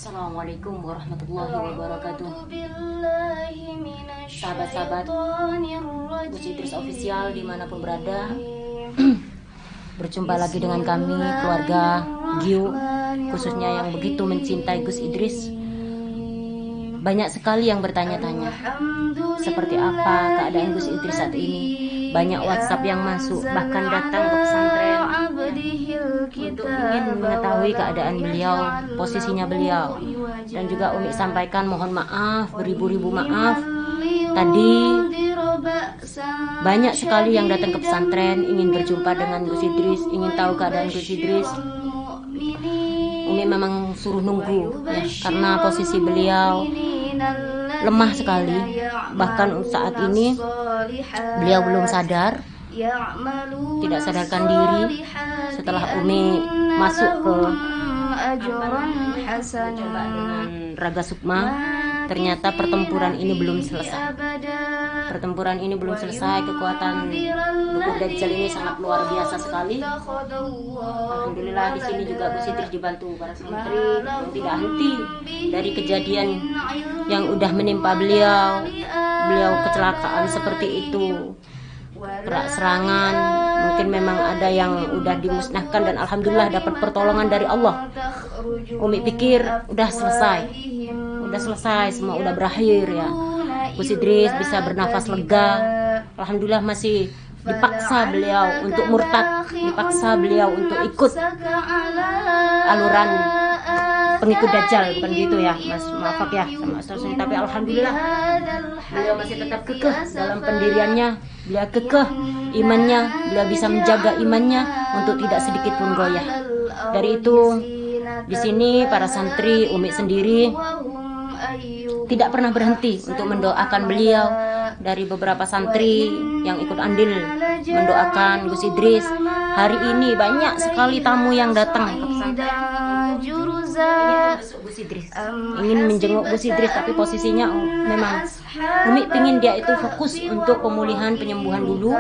Assalamualaikum warahmatullahi wabarakatuh. Sahabat-sahabat Gus Idris Official dimanapun berada, berjumpa lagi dengan kami keluarga Giu, khususnya yang begitu mencintai Gus Idris. Banyak sekali yang bertanya-tanya seperti apa keadaan Gus Idris saat ini. Banyak WhatsApp yang masuk, bahkan datang ke pesantren untuk ingin mengetahui keadaan beliau, posisinya beliau. Dan juga Umi sampaikan mohon maaf, beribu-ribu maaf. Tadi banyak sekali yang datang ke pesantren ingin berjumpa dengan Gus Idris, ingin tahu keadaan Gus Idris. Umi memang suruh nunggu ya, karena posisi beliau lemah sekali. Bahkan saat ini beliau belum sadar, tidak sadarkan diri. Setelah Umi masuk ke coba dengan Raga Sukma, ternyata pertempuran ini belum selesai. Pertempuran ini belum selesai. Kekuatan Dukuh Dajjal ini sangat luar biasa sekali. Alhamdulillah di sini juga Gus Idris dibantu para santri yang tidak henti dari kejadian yang udah menimpa beliau. Beliau kecelakaan seperti itu, serangan, mungkin memang ada yang udah dimusnahkan dan alhamdulillah dapat pertolongan dari Allah. Umi pikir udah selesai, semua udah berakhir ya. Gus Idris bisa bernafas lega. Alhamdulillah masih dipaksa beliau untuk murtad, dipaksa beliau untuk ikut aluran pengikut Dajjal, bukan gitu ya Mas, maaf ya sama Ustaz. Tapi alhamdulillah beliau masih tetap kekeh dalam pendiriannya, beliau kekeh imannya, beliau bisa menjaga imannya untuk tidak sedikit pun goyah. Dari itu di sini para santri, Umi sendiri tidak pernah berhenti untuk mendoakan beliau. Dari beberapa santri yang ikut andil mendoakan Gus Idris. Hari ini banyak sekali tamu yang datang ke pesantren Gus Idris, ingin menjenguk Gus Idris, tapi posisinya memang Umi pingin dia itu fokus untuk pemulihan penyembuhan dulu.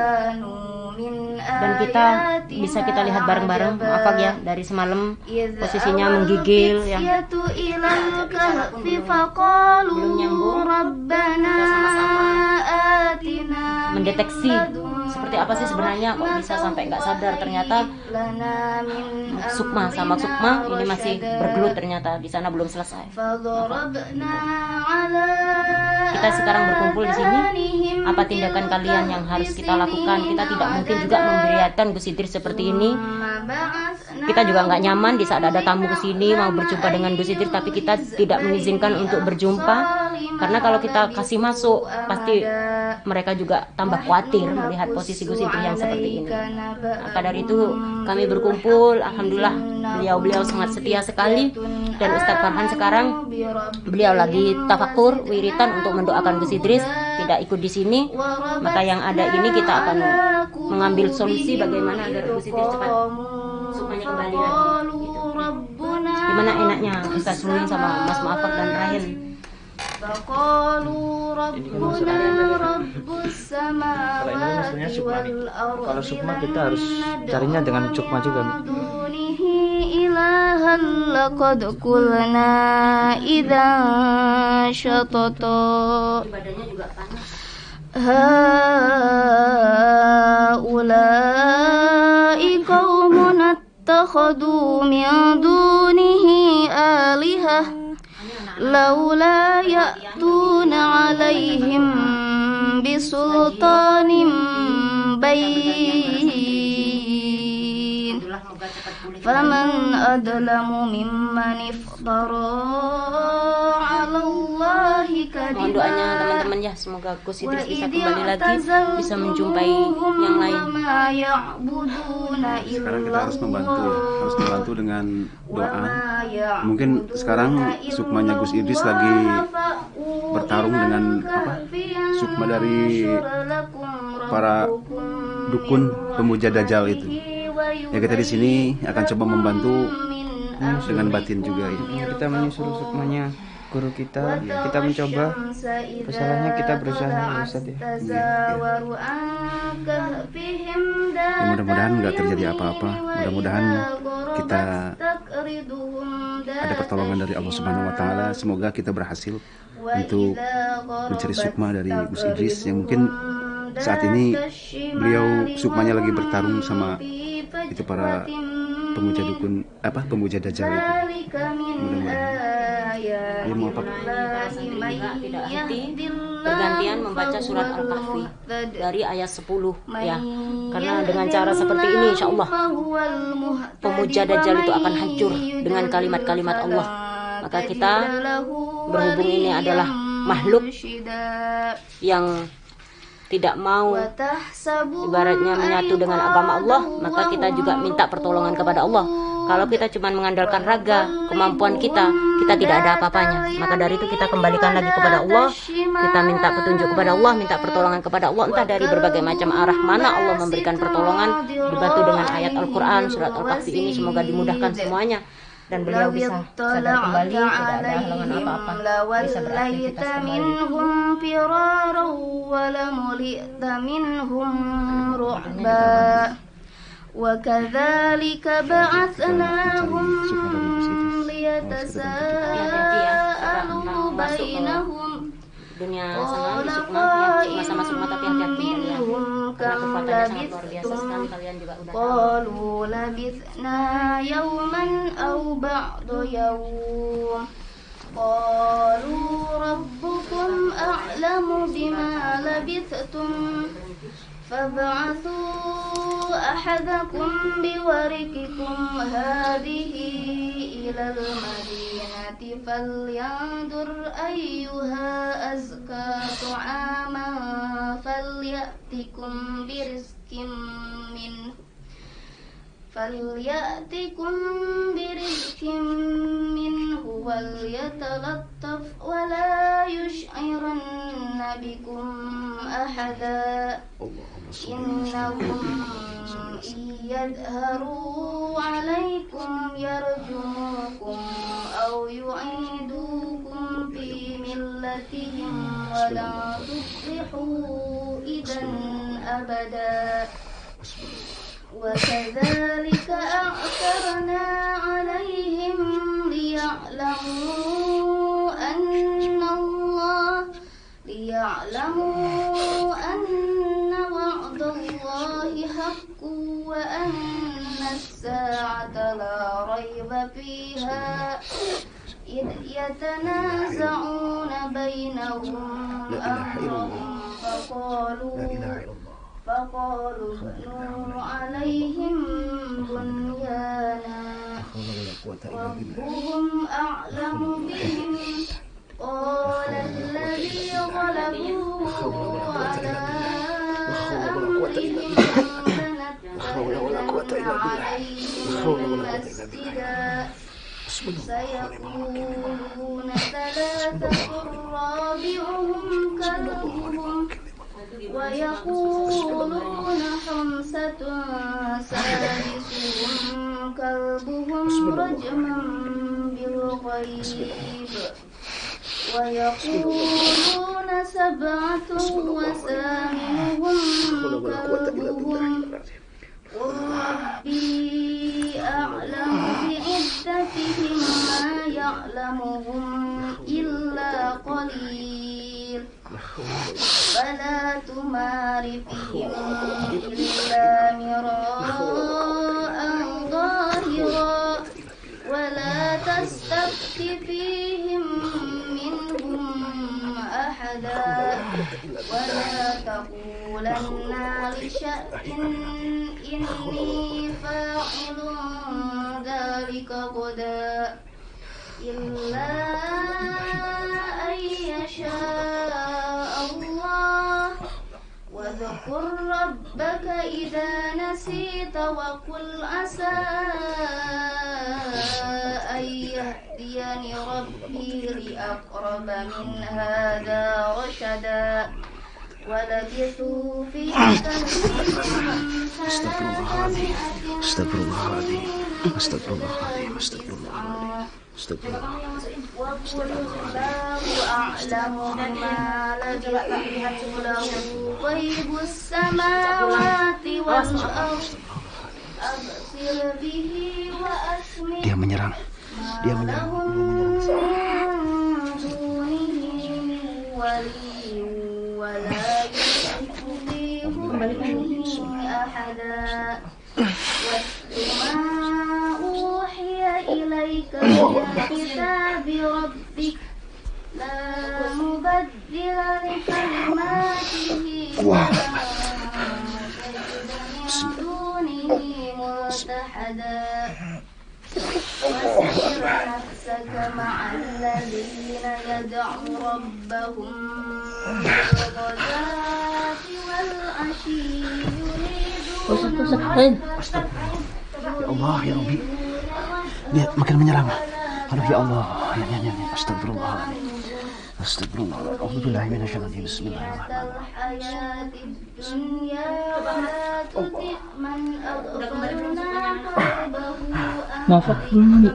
Dan kita bisa kita lihat bareng-bareng, maaf ya, dari semalam posisinya menggigil ya, belum nyambung. Kita sama-sama mendeteksi seperti apa sih sebenarnya kok bisa sampai nggak sadar. Ternyata Sukma ini masih bergelut, ternyata di sana belum selesai. Kita sekarang berkumpul di sini. Apa tindakan kalian yang harus kita lakukan? Kita tidak mungkin juga membiarkan Gus Idris seperti ini. Kita juga nggak nyaman di saat ada tamu ke sini mau berjumpa dengan Gus Idris, tapi kita tidak mengizinkan untuk berjumpa, karena kalau kita kasih masuk pasti mereka juga tambah khawatir melihat posisi Gus Idris yang seperti ini. Maka dari itu kami berkumpul. Alhamdulillah beliau sangat setia sekali. Dan Ustadz Farhan sekarang beliau lagi tafakur wiritan untuk mendoakan Gus Idris, tidak ikut di sini. Maka yang ada ini kita akan mengambil solusi bagaimana agar Gus Idris cepat sukmanya kembali lagi gitu. Gimana enaknya Ustadz Sumin sama Mas Muafak dan Rahim? Kalau ini maksudnya sukma nih. Kalau sukma kita harus carinya dengan sukma juga nih. Laqad qulna idza syatata Badannya juga panas. haulai qaumun attakhadhu min dunihi alihah laula ya'tuna 'alaihim bisultanin bayyin faman adlamu mimman iftara 'ala Allahi kadiba. Mohon doanya teman-teman ya, semoga Gus Idris bisa kembali lagi, bisa menjumpai yang lain. Sekarang kita harus membantu dengan doa. Mungkin sekarang sukmanya Gus Idris lagi bertarung dengan sukma dari para dukun pemuja Dajjal itu. Ya kita di sini akan coba membantu dengan batin juga ya. Kita menyusul sukmanya guru kita, kita mencoba. Kesalahannya kita berusaha ya Ustaz ya. Ya, mudah-mudahan nggak terjadi apa-apa. Mudah-mudahan kita ada pertolongan dari Allah Subhanahu wa taala. Semoga kita berhasil untuk mencari sukma dari Gus Idris yang mungkin saat ini beliau sukmanya lagi bertarung sama itu para pemuja dukun pemuja dajjal itu. Mudah-mudahan ya mau apa? Para santri juga tidak henti bergantian membaca surat Al-Kahfi dari ayat 10 ya. Karena dengan cara seperti ini insya Allah pemuja dajjal itu akan hancur dengan kalimat-kalimat Allah. Maka kita berhubung ini adalah makhluk yang tidak mau ibaratnya menyatu dengan agama Allah, maka kita juga minta pertolongan kepada Allah. Kalau kita cuma mengandalkan raga, kemampuan kita tidak ada apa-apanya. Maka dari itu kita kembalikan lagi kepada Allah, kita minta petunjuk kepada Allah, minta pertolongan kepada Allah, entah dari berbagai macam arah mana Allah memberikan pertolongan, dibantu dengan ayat Al-Quran, surat Al-Kahfi ini, semoga dimudahkan semuanya. Dan beliau bisa sadar kembali, tidak ada halangan apa-apa, bisa beraktivitas kembali. وكذلك بعثناهم ليتساءلوا بينهم dunia sana di Sukma ya, sama-sama Sukma tapi hati-hati kalian karena kekuatannya sangat luar biasa sekali, kalian juga udah tahu. قالوا لبثنا يوما أو بعض يوم قالوا ربكم أعلم بما لبثتم فابعثوا أحدكم بورقكم هذه إلى المدينة فلينظر أيها أزكى طعاما فليأتكم برزق منه وليتلطف ولا يشعرن بكم أحدا إنهم إن يظهروا عليكم يرجموكم أو يعيدوكم في ملتهم ولا تفلحوا إذا أبدا وكذلك أعثرنا عليهم ليعلموا أن وعد الله حق وأن الساعة لا ريب فيها إذ يتنازعون بينهم أمرهم فقالوا ابنوا عليهم بنيانا ربهم أعلم بهم قال الذي غلبوا على أمرهم لنتخذن عليهم مسجدا سيقولون ثلاثة رابعهم كلبهم ويقولون خمسة سادسهم كلبهم رجما بالغيب ويقولون سبعة وثامنهم كلبهم قل ربي أعلم بعدتهم ما يعلمهم إلا قليل فلا تمار فيهم إلا مراء ظاهرا ولا تستفت فيهم منهم أحدا ولا تقولن لشيء إني فاعل ذلك غدا إلا أن يشاء الله واذكر ربك إذا نسيت وقل عسى أن يهديني ربي لأقرب من هذا رشدا ولبثوا في وقل الله أعلم بما لبثوا له غيب السماوات والأرض أبصر به وأسمع Dia menyerang. ما Dia menyerang. واصبر نفسك مع الذين يدعون ربهم بالغداة والعشي يريدون Ya Allah, ya Rabbi. Dia makin menyerang. Aduh ya Allah. Ya. Astagfirullah. Astagfirullah. A'udzubillahi minasyaitonir rajim. Bismillahirrahmanirrahim. Mafak dulu.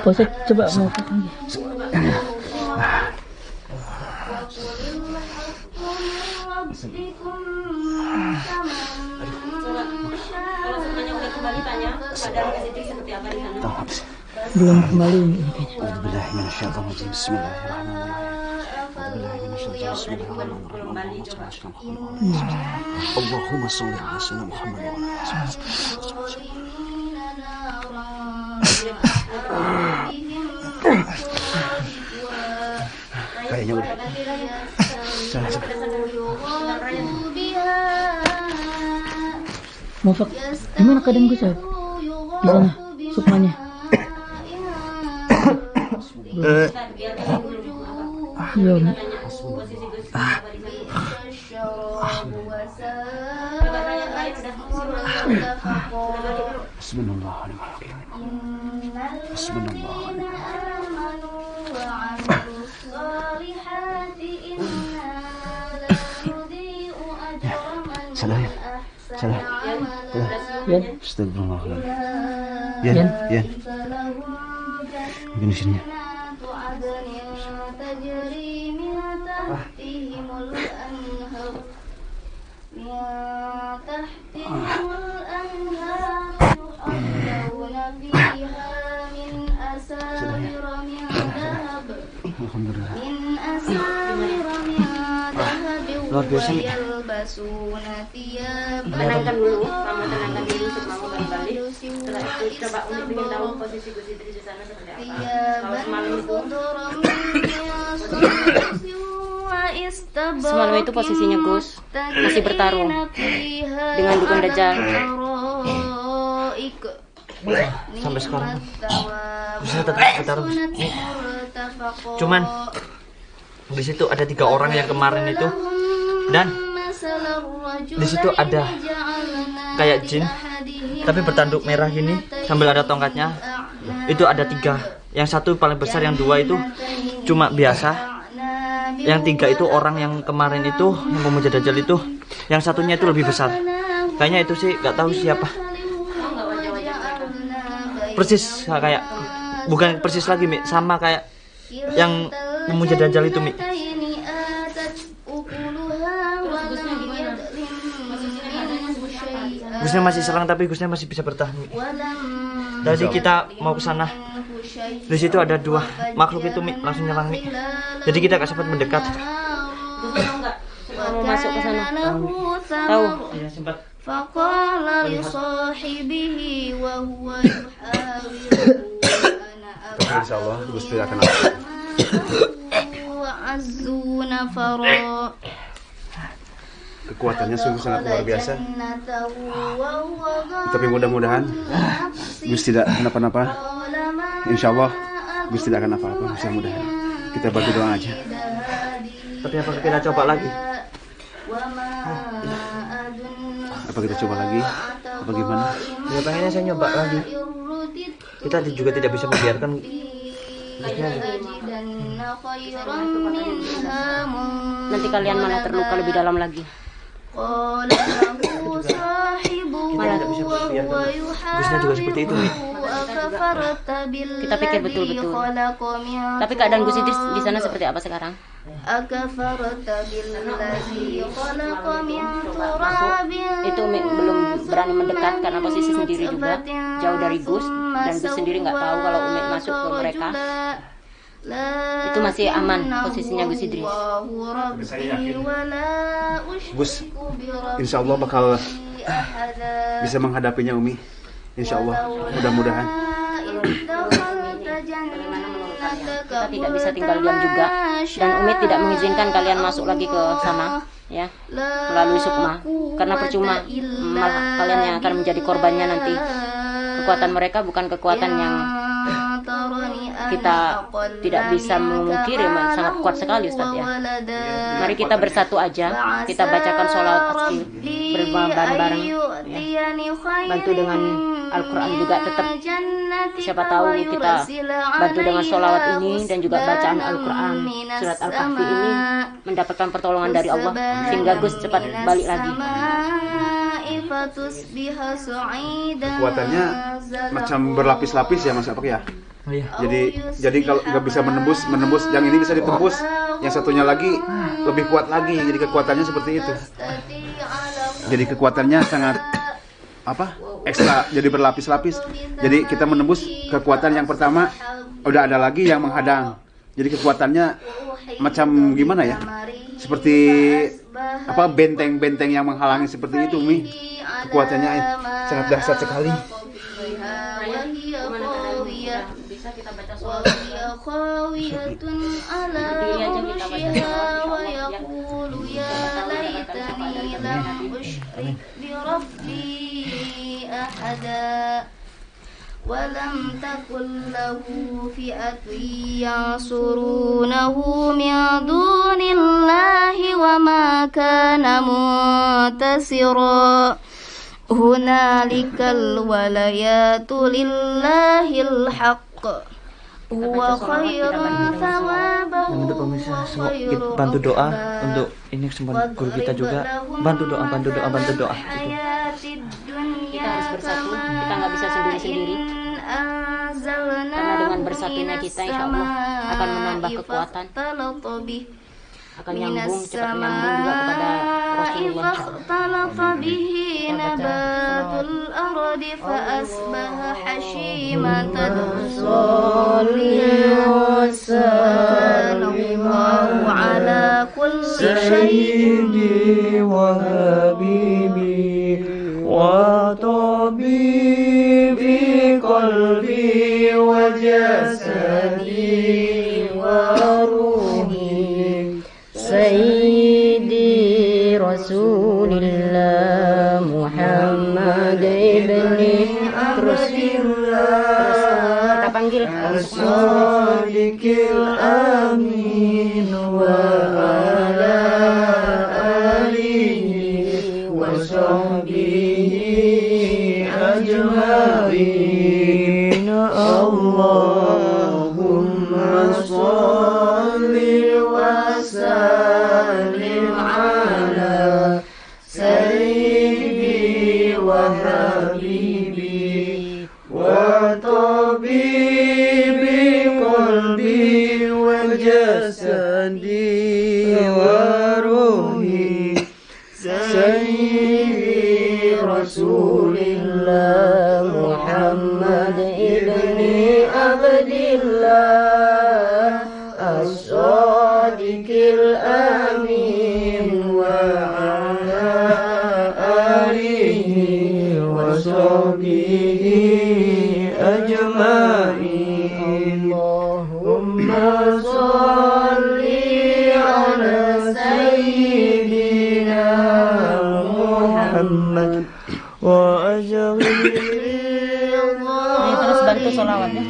Posek coba mafak lagi. Kalau semuanya udah kembali tanya keadaan Kak Siti seperti apa di sana? Belum kembali ini kayaknya. A'udzubillahi minasyaitonir rajim. Bismillahirrahmanirrahim. Allahumma sholli ala sayyidina Muhammad wa ala kayaknya udah. Mafak, gimana keadaan gue Sob? Di sana, sukmanya. Iya. Salah. Yan. Astagfirullahaladzim. Yan. Mungkin di sini. Luar biasa nih. Tenangkan dulu, kamu tenangkan dulu sebelum kamu balik. Setelah itu coba untuk ingin tahu posisi Gus Idris di sana seperti apa. Kalau semalam itu posisinya Gus masih bertarung dengan dukun Dajjal. Sampai sekarang bisa tetap bertarung. Cuman di situ ada 3 orang yang kemarin itu, dan di situ ada kayak jin tapi bertanduk merah gini sambil ada tongkatnya. Itu ada 3, yang satu paling besar, yang 2 itu cuma biasa, yang 3 itu orang yang kemarin itu yang memuja Dajjal itu, yang satunya itu lebih besar. Kayaknya itu sih nggak tahu siapa. Persis kayak, bukan persis lagi Mi, sama kayak yang memuja Dajjal itu Mi. Gusnya masih serang tapi Gusnya masih bisa bertahan Mi. Jadi kita mau ke sana. Di situ ada 2 makhluk itu Mi, langsung nyerang Mi. Jadi kita gak sempat mendekat. Mau masuk ke sana? Tahu? Iya sempat. Faqala li sahibihi wa huwa yuhawiruhu ana Tapi insyaallah Gus tidak akan apa. azzu nafara. Kekuatannya sungguh sangat luar biasa. Tapi mudah-mudahan Gus tidak kenapa-napa. Insyaallah Gus tidak akan apa-apa. Mudah-mudahan. Kita bantu doa aja. Tapi apa kita coba lagi? Apa kita coba lagi? Apa gimana? Ya pengennya saya nyoba lagi. Kita juga tidak bisa membiarkan Nanti kalian malah terluka lebih dalam lagi. Kita tidak bisa membiarkan Gusnya juga seperti itu Mi. أكفرت Kita pikir بالذي betul-betul. خلق من Tapi keadaan Gus Idris di sana تراب seperti apa sekarang? أكفرت بالذي خلق من تراب Itu Umi belum berani mendekat karena posisi sendiri juga jauh dari Gus, dan Gus sendiri nggak tahu kalau Umi masuk ke mereka. Itu masih aman posisinya Gus Idris. Gus, insya Allah bakal bisa menghadapinya Umi. Insya Allah, mudah-mudahan. Kita tidak bisa tinggal diam juga, dan Umi tidak mengizinkan kalian masuk lagi ke sana, ya, melalui Sukma, karena percuma, malah kalian yang akan menjadi korbannya nanti. Kekuatan mereka bukan kekuatan yang kita tidak bisa memungkiri, sangat kuat sekali Ustaz ya. Mari kita bersatu aja, kita bacakan sholawat asli bareng-bareng, ya. Bantu dengan Al-Quran juga tetap, siapa tahu kita bantu dengan sholawat ini dan juga bacaan Al-Quran surat Al-Kahfi ini mendapatkan pertolongan dari Allah sehingga Gus cepat balik lagi. Kekuatannya macam berlapis-lapis ya Mas Apek ya. Oh iya. Jadi kalau nggak bisa menembus, yang ini bisa ditembus, yang satunya lagi lebih kuat lagi. Jadi kekuatannya seperti itu. Jadi kekuatannya sangat ekstra, jadi berlapis-lapis. Jadi kita menembus kekuatan yang pertama, udah ada lagi yang menghadang. Jadi kekuatannya macam gimana ya? Seperti benteng-benteng yang menghalangi seperti itu, Umi. Kekuatannya sangat dahsyat sekali. Bisa kita baca sholawat. Berdiri aja kita baca. ولم تكن له فئة ينصرونه من دون الله وما كان منتصرا هنالك الولايات لله الحق هو خير ثوابا Untuk pemirsa semua kita bantu doa untuk ini kesempatan guru kita juga, bantu doa gitu. Kita harus bersatu, kita nggak bisa sendiri-sendiri, karena dengan bersatunya kita insya Allah akan menambah kekuatan, akan nyambung, cepat nyambung juga kepada Rasulullah. Sayyidi wa habibi wa tabibi qalbi wa jasadi wa ruhi Sayyidi Rasulillah Muhammad ibni Rasulullah. Kita panggil As-Sadiqil Amin wa ala alihi wa sahbihi ajma'in. Allahumma shalli wa sallim ala sayyidi wa habibi wa tabibi qalbi wa jasadi wa ruhi sayyidi Rasulillah Muhammad ibni Abdillah as-sadiqil amin wa ala alihi wa sahbihi ajma'in. Allahumma shalli ala sayyidina Muhammad wa ajma'in. Ayo terus bantu sholawatnya.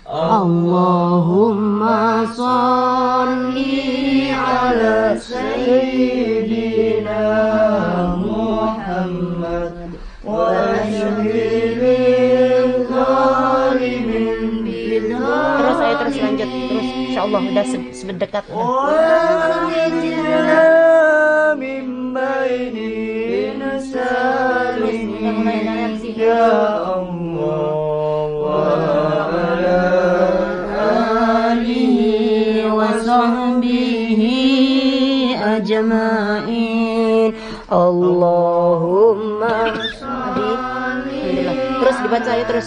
Allahumma shalli ala sayyidina Muhammad wa ashhidil zalimin Terus ayo terus lanjut terus, insya Allah udah sedekat. min baini nasalin ya Allah wa ala alihi wa sahbihi ajma'in. Allahumma Terus dibaca ya, terus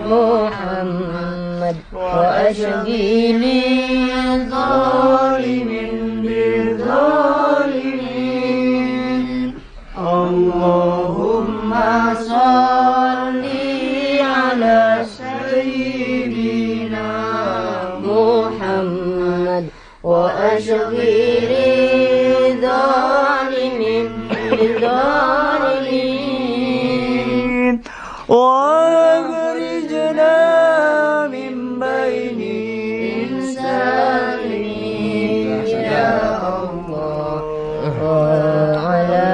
Muhammad wa ashghili zalimin bil zalimin. Allahumma salli ala sayyidina Muhammad wa ashghili zalimin bil zalimin. وأخرجنا من بين سالمين يا الله وعلى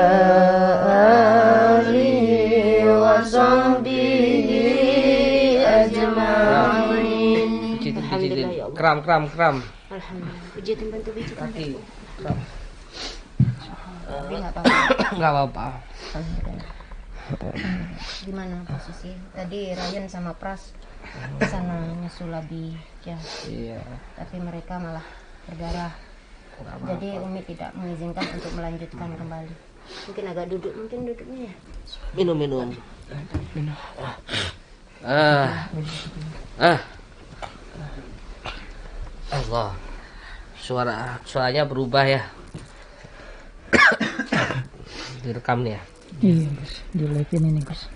آله وصحبه أجمعين. Alhamdulillah ya Allah. Kram. Alhamdulillah. Pijitin, bantu pijitin. Kaki. Kram. Tapi nggak apa-apa. Nggak apa-apa. Gimana posisi? Tadi Ryan sama Pras ke sana nyusul Abi ya. Iya. Tapi mereka malah berdarah. Jadi Umi tidak mengizinkan untuk melanjutkan kembali. Mungkin agak duduknya ya. Minum. Allah. Suaranya berubah ya. Direkam nih ya. Iya Gus, di live ini Gus.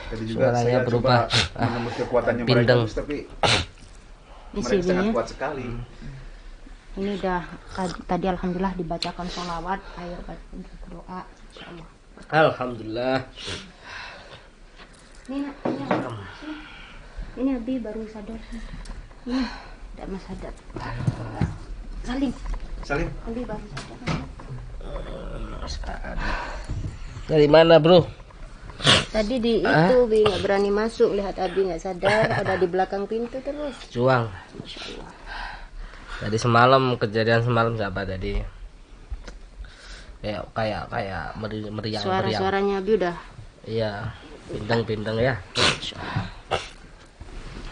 Tadi juga Suaranya saya berubah. coba menembus kekuatannya Pindeng. mereka, tapi Isi mereka sangat ini. kuat sekali. Ini udah tadi alhamdulillah dibacakan sholawat, air berdoa insyaallah. Alhamdulillah. Ini nak, ini Abi baru sadar. Ini tidak mas sadar. Salim, Abi baru sadar. Dari mana, Bro? Tadi di itu Bi nggak berani masuk, lihat Abi nggak sadar, ada di belakang pintu terus. Juang. Tadi semalam, kejadian semalam siapa tadi? Kayak meriang. Suaranya Abi udah. Iya, pindeng ya.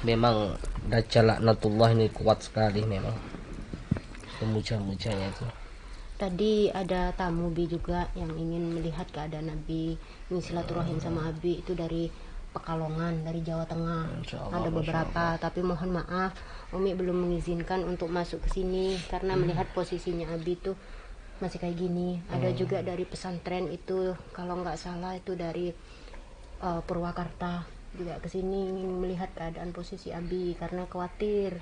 Memang Dajjal laknatullah ini kuat sekali memang. Pemuja-mujanya itu. Tadi ada tamu Bi juga yang ingin melihat keadaan Abi, ingin silaturahim sama Abi, itu dari Pekalongan, dari Jawa Tengah. Ada beberapa, tapi mohon maaf Umi belum mengizinkan untuk masuk ke sini karena melihat posisinya Abi tuh masih kayak gini. Ada juga dari pesantren itu, kalau nggak salah itu dari Purwakarta juga ke sini ingin melihat keadaan posisi Abi karena khawatir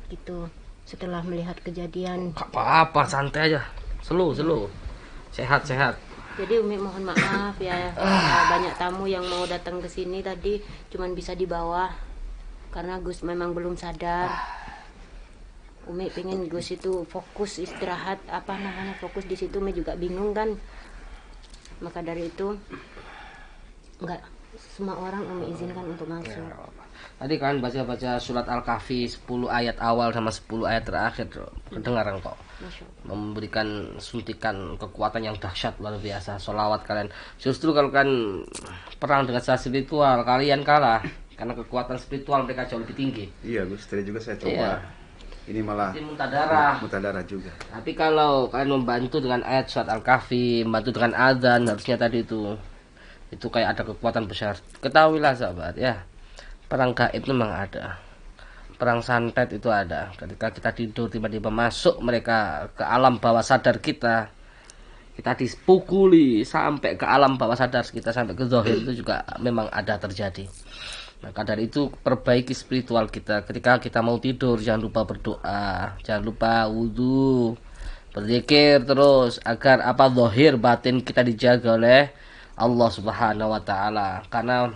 gitu. Setelah melihat kejadian, Apa-apa, santai aja. Slow. Sehat. jadi Umi mohon maaf ya, banyak tamu yang mau datang ke sini tadi cuman bisa di bawah karena Gus memang belum sadar. Umi pengen Gus itu fokus istirahat, fokus di situ. Umi juga bingung kan, maka dari itu nggak semua orang Umi izinkan untuk masuk. Tadi kan baca surat Al-Kahfi 10 ayat awal sama 10 ayat terakhir, kedengaran kok. Masya Allah. Memberikan suntikan kekuatan yang dahsyat luar biasa. Sholawat kalian. Justru kalau kan perang dengan secara spiritual, kalian kalah karena kekuatan spiritual mereka jauh lebih tinggi. Iya Gus, tadi juga saya coba. Iya. Ini malah Ini muntah darah. muntah darah juga. Tapi kalau kalian membantu dengan ayat surat Al-Kahfi, membantu dengan azan, harusnya tadi itu kayak ada kekuatan besar. Ketahuilah sahabat ya, perang gaib memang ada, perang santet itu ada. Ketika kita tidur tiba-tiba masuk mereka ke alam bawah sadar kita dipukuli sampai ke alam bawah sadar kita, sampai ke zahir, itu juga memang ada terjadi. Maka dari itu perbaiki spiritual kita. Ketika kita mau tidur jangan lupa berdoa, jangan lupa wudhu, berzikir terus agar zahir batin kita dijaga oleh Allah Subhanahu wa taala. Karena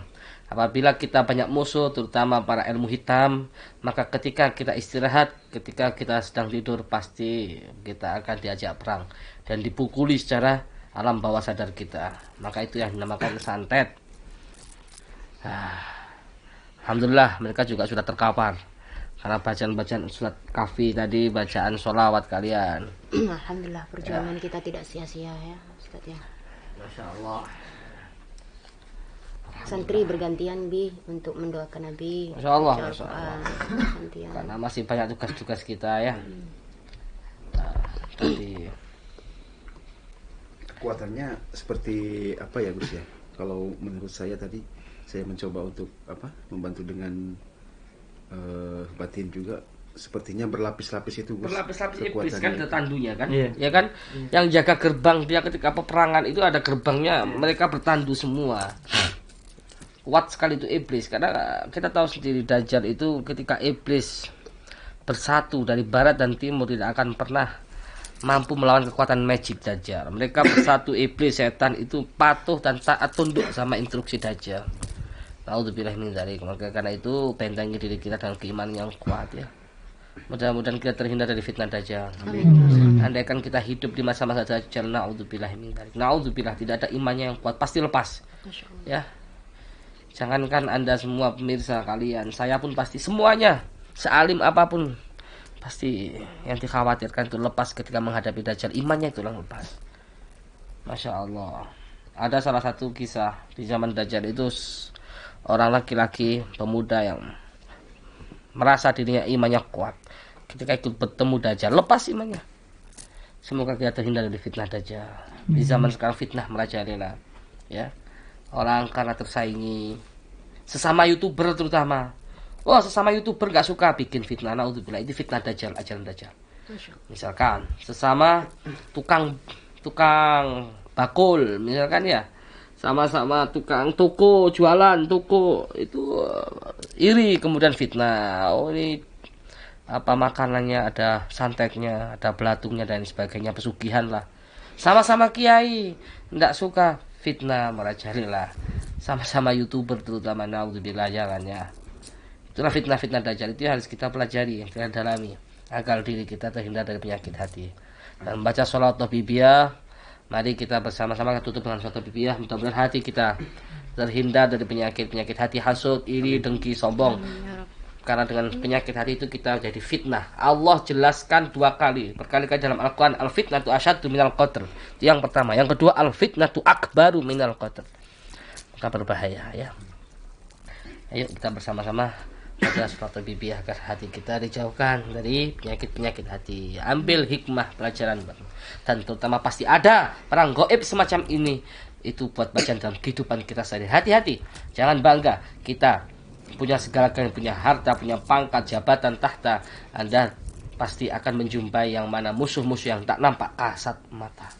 apabila kita banyak musuh, terutama para ilmu hitam, maka ketika kita istirahat, ketika kita sedang tidur, pasti kita akan diajak perang dan dipukuli secara alam bawah sadar kita. Maka itu yang dinamakan santet. Alhamdulillah mereka juga sudah terkapar karena bacaan surat Kahfi tadi, bacaan sholawat kalian. Alhamdulillah perjuangan kita tidak sia-sia ya Ustaz ya. Masya Allah. santri bergantian Bi untuk mendoakan Nabi. Masya Allah, baca Masya Allah. Al-Quran, gantian. Karena masih banyak tugas-tugas kita ya. Nah, jadi Kekuatannya seperti apa ya Gus ya? Kalau menurut saya tadi saya mencoba untuk membantu dengan batin juga, sepertinya berlapis-lapis itu Gus. berlapis-lapis iblis kan Kekuatannya. ada tandunya kan, Iya. ya kan? Yang jaga gerbang dia ketika peperangan itu ada gerbangnya, mereka bertandu semua. Kuat sekali itu iblis, karena kita tahu sendiri Dajjal itu ketika iblis bersatu dari barat dan timur tidak akan pernah mampu melawan kekuatan magic Dajjal. Mereka bersatu, iblis, setan itu patuh dan taat tunduk sama instruksi Dajjal. Naudzubillah min dzalik. Maka karena itu bentengi diri kita dengan keimanan yang kuat ya. Mudah-mudahan kita terhindar dari fitnah Dajjal. Andaikan kita hidup di masa-masa Dajjal, naudzubillah min dzalik. Naudzubillah, tidak ada imannya yang kuat, pasti lepas. Ya. Jangankan Anda semua pemirsa kalian, saya pun pasti semuanya, sealim apapun, pasti yang dikhawatirkan itu lepas ketika menghadapi Dajjal, imannya itu lepas. Masya Allah. Ada salah satu kisah di zaman Dajjal itu, orang laki-laki pemuda yang merasa dirinya imannya kuat, ketika ikut bertemu Dajjal lepas imannya. Semoga kita terhindar dari fitnah Dajjal. Di zaman sekarang fitnah merajalela ya. Orang karena tersaingi, sesama YouTuber terutama. Wah, sesama YouTuber gak suka bikin fitnah. Naudzubillah, itu fitnah Dajjal, ajaran Dajjal. Misalkan sesama tukang bakul misalkan ya, sama-sama tukang toko, jualan toko, itu iri kemudian fitnah. Oh, ini apa makanannya ada santeknya, ada belatungnya dan sebagainya, pesugihan lah. Sama-sama kiai, tidak suka, fitnah merajalela. Sama-sama YouTuber terutama, naudzubillah, jangan ya. Itulah fitnah-fitnah Dajjal, itu harus kita pelajari, kita dalami agar diri kita terhindar dari penyakit hati. Dan baca sholat Tobibiyah. Mari kita bersama-sama tutup dengan sholat Tobibiyah. Mudah-mudahan hati kita terhindar dari penyakit-penyakit hati, hasud, iri, dengki, sombong. Karena dengan penyakit hati itu kita jadi fitnah. Allah jelaskan dua kali, berkali-kali dalam Al-Quran, al-fitnatu asyaddu minal qatl. Yang pertama, yang kedua, al-fitnatu akbaru minal qatl. Maka berbahaya ya. Ayo kita bersama-sama baca surat Tobibiyah agar hati kita dijauhkan dari penyakit-penyakit hati. Ambil hikmah pelajaran, dan terutama pasti ada perang gaib semacam ini. Itu buat bacaan dalam kehidupan kita sehari. Hati-hati, jangan bangga kita punya segala-galanya, punya harta, punya pangkat, jabatan, tahta. Anda pasti akan menjumpai yang mana musuh-musuh yang tak nampak kasat mata.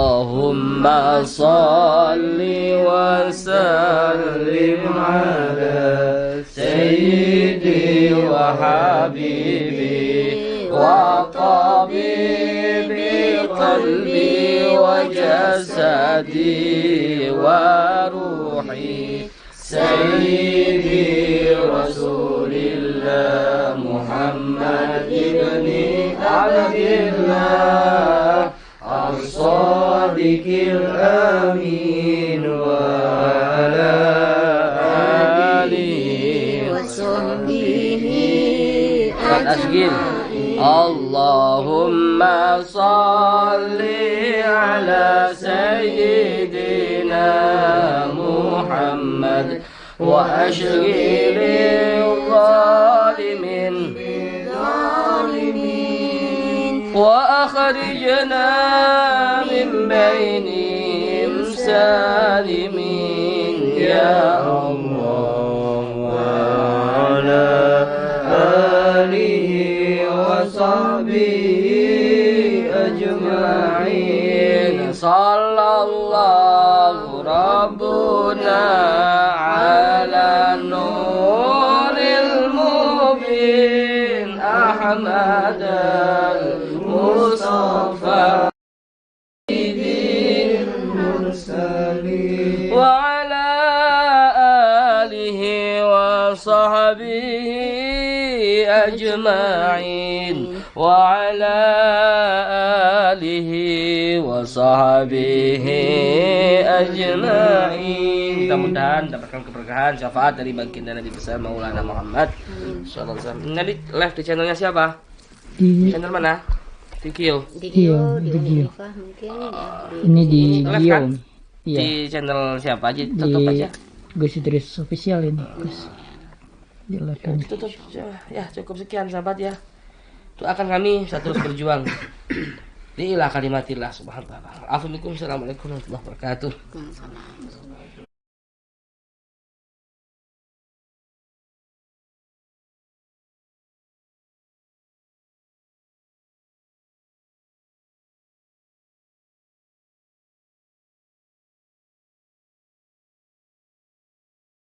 Allahumma salli wa sallim ala sayyidi wa habibi wa tabibi qalbi wa jasadi wa ruhi sayyidi rasulillah Muhammad ibni Abdillah as-sadiqil amin wa ala alihi wa sahbihi ajma'in. Allahumma salli ala sayyidina Muhammad wa ashghilil zalimin وأخرجنا من بينهم سالمين يا الله وعلى آله وصحبه أجمعين صلى الله ربنا على النور المبين أحمد المصطفى وعلى آله وصحبه أجمعين وعلى آله وصحبه أجمعين. Mudah-mudahan dapatkan keberkahan syafaat dari baginda Nabi besar Maulana Muhammad sallallahu alaihi wasallam. Nanti live di channelnya siapa? Di Channel mana? Di Gio. Di Gio, Iya, di di Uni Gio. Rifah mungkin. ini di Live Gio. kan? Iya. Di channel siapa aja? Tutup Di aja. Gus Idris official ini, Gus. Ya, Silakan. tutup. Ya, cukup sekian sahabat ya. Doakan kami bisa terus berjuang. Di ilah kalimatillah subhanahu wa ta'ala. Assalamualaikum warahmatullahi wabarakatuh.